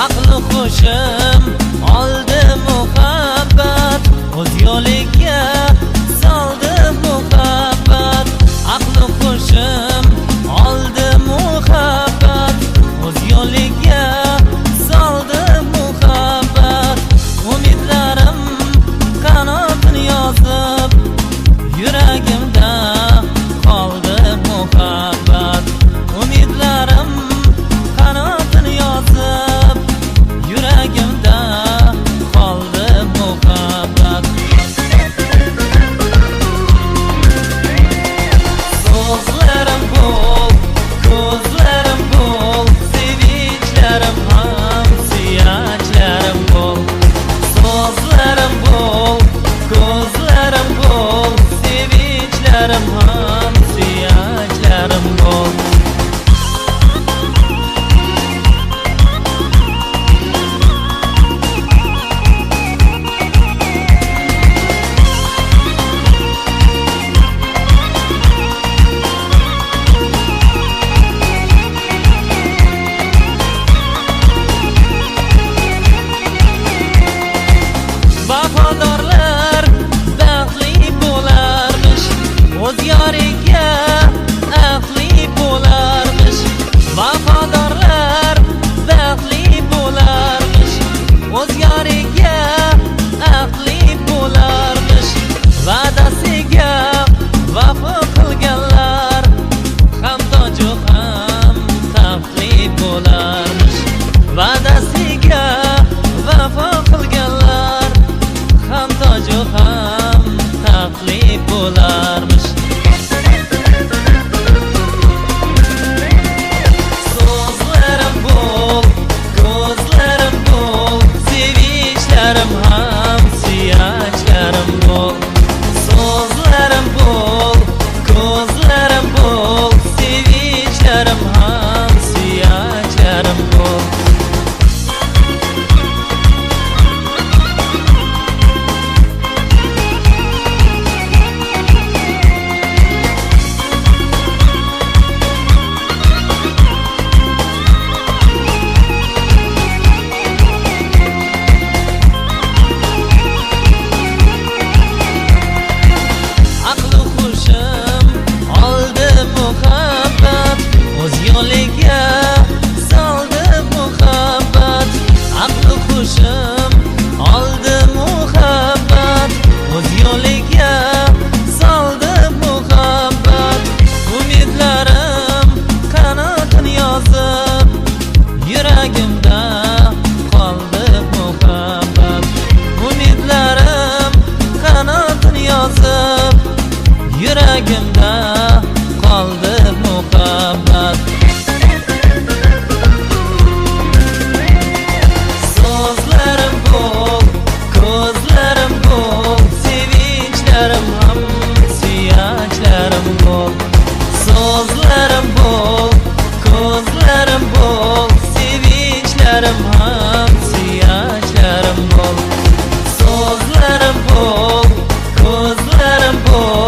aqli qo'shim oldi muhabbat, o'z yo'liga soldi muhabbat. Aqli qo'shim oldi muhabbat, o'z yo'liga soldi muhabbat. Umidlarim qanotini yozib, yuragimda qoldi muhabbat. Umidlarim qanotini yozib, yuragimda qoldi muhabbat. So'zlarim bo'l, ko'zlarim bo'l, sevinchlarim ham suyaklarim bo'l. So'zlarim bo'l, ko'zlarim bo'l, sevinchlarim ham suyaklarim bo'l. Vafodorlar baxtli bo'larmish, o'z yoriga aqli bo'larmish. Vafodorlar baxtli bo'larmish, o'z yoriga aqli bo'larmish. Va'dasiga vafo qilganlar ham toju ham taxtli bo'larmish. Va'dasiga vafo qilganlar ham toju ham taxtli bo'larmish. So'zlarim bo'l, ko'zlarim bo'l, sevinchlarim ham suyaklarim bo'l. So'zlarim bo'l, ko'zlarim bo'l, sevinchlarim ham suyaklarim bo'l. Aqli qo'shim oldi muhabbat, o'z yo'liga soldi muhabbat. Aqli qo'shim oldi muhabbat, o'z yo'liga soldi muhabbat. Umidlarim qanotini yozib, yuragimda qoldi muhabbat. Umidlarim qanotini yozib, yuragimda qoldi muhabbat. So'zlarim bo'l, ko'zlarim bo'l, sevinchlarim ham suyaklarim bo'l. So'zlarim bo'l, ko'zlarim bo'l, sevinchlarim ham suyaklarim bo'l. So'zlarim bo'l, ko'zlarim bo'l,